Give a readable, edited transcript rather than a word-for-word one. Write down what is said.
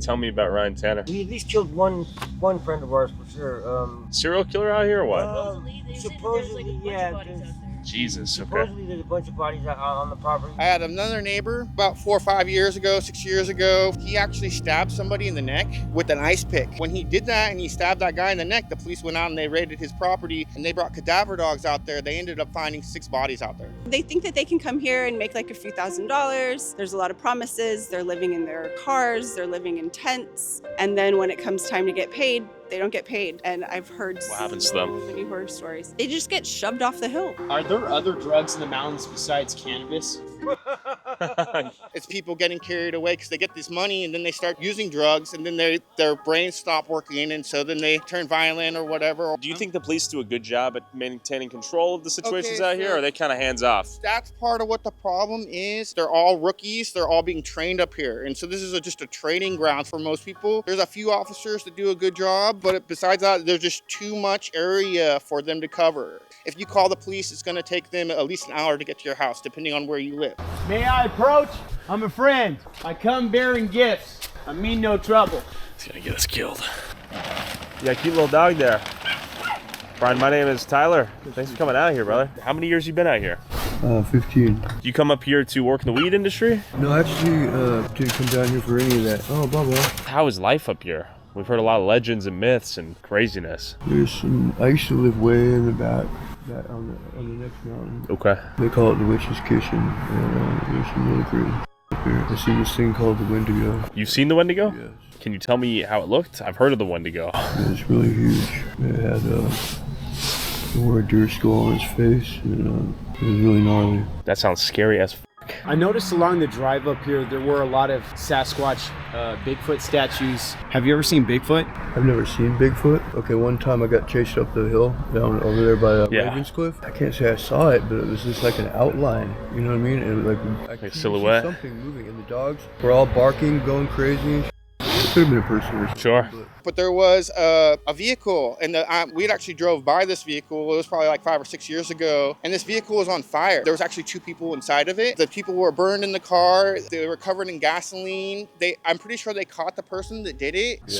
Tell me about Ryan Tanner. We at least killed one friend of ours for sure. Serial killer out here or what? Supposedly, yeah. Jesus, okay. Supposedly there's a bunch of bodies out on the property. I had another neighbor about 4 or 5 years ago, 6 years ago. He actually stabbed somebody in the neck with an ice pick. When he did that and he stabbed that guy in the neck, the police went out and they raided his property and they brought cadaver dogs out there. They ended up finding 6 bodies out there. They think that they can come here and make like a few $1,000s. There's a lot of promises. They're living in their cars. They're living in tents. And then when it comes time to get paid, they don't get paid. And I've heard so many horror stories. They just get shoved off the hill. Are there other drugs in the mountains besides cannabis? It's people getting carried away because they get this money and then they start using drugs and then their brains stop working and so then they turn violent or whatever. Do you think the police do a good job at maintaining control of the situations out here, or are they kind of hands off? That's part of what the problem is. They're all rookies. They're all being trained up here. And so this is just a training ground for most people. There's a few officers that do a good job, but besides that, there's just too much area for them to cover. If you call the police, it's going to take them at least an hour to get to your house, depending on where you live. May I approach? I'm a friend. I come bearing gifts. I mean no trouble. He's gonna get us killed. You got a cute little dog there. Brian, my name is Tyler. Thanks for coming out here, brother. How many years you been out here? 15. Do you come up here to work in the weed industry? No, actually, didn't come down here for any of that. Oh, blah, blah. How is life up here? We've heard a lot of legends and myths and craziness. I used to live way in the back, on the next mountain. Okay. They call it the Witch's Kitchen, and there's some really crazy up here. I see this thing called the Wendigo. You've seen the Wendigo? Yes. Can you tell me how it looked? I've heard of the Wendigo. It's really huge. It had wore a deer skull on its face, and it was really gnarly. That sounds scary as f***. I noticed along the drive up here, there were a lot of Sasquatch, Bigfoot statues. Have you ever seen Bigfoot? I've never seen Bigfoot. Okay, one time I got chased up the hill down over there by Ravenscliff. I can't say I saw it, but it was just like an outline. You know what I mean? It was like a silhouette. Something moving, and the dogs were all barking, going crazy. It could have been a person or something. Sure. But there was a vehicle, and we had actually drove by this vehicle. It was probably like 5 or 6 years ago, and this vehicle was on fire. There was actually 2 people inside of it. The people were burned in the car. They were covered in gasoline. I'm pretty sure they caught the person that did it. So